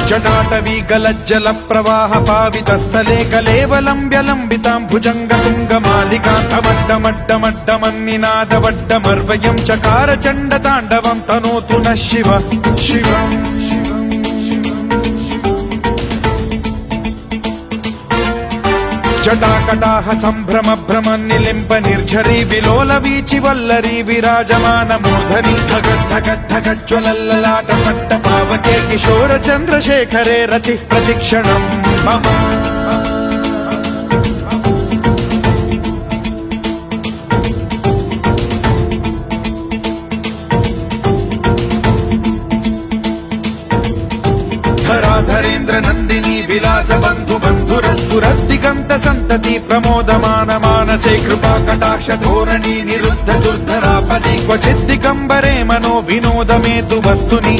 जटाटवी गलज्जल प्रवाह पावितस्थले कलेवलम्ब्य लम्बितां भुजङ्गतुङ्गमालिकान्तमड्डमड्डमड्डमन्निनादवड्डमर्वयं चकार चण्डताण्डवं तनोतु नः शिव शिव जटाकटाह सम्भ्रम भ्रम निलिम्ब निर्झरी विलोल वीचि वल्लरी विराजमान मूर्धनि धगद्धगद्धगज्ज्वलल्ललाट पट्ट पावके किशोर चन्द्रशेखरे रतिः प्रतिक्षणम् मम धराधरेन्द्र नन्दिनी विलास बन्धु बन्धुरस्फुरद्दिगन्त सन्तति प्रमोदमान मानसे कृपा कटाक्ष धोरणी निरुद्ध दुर्धरापदि क्वचिद्दिगम्बरे मनो विनोदमेतु वस्तुनि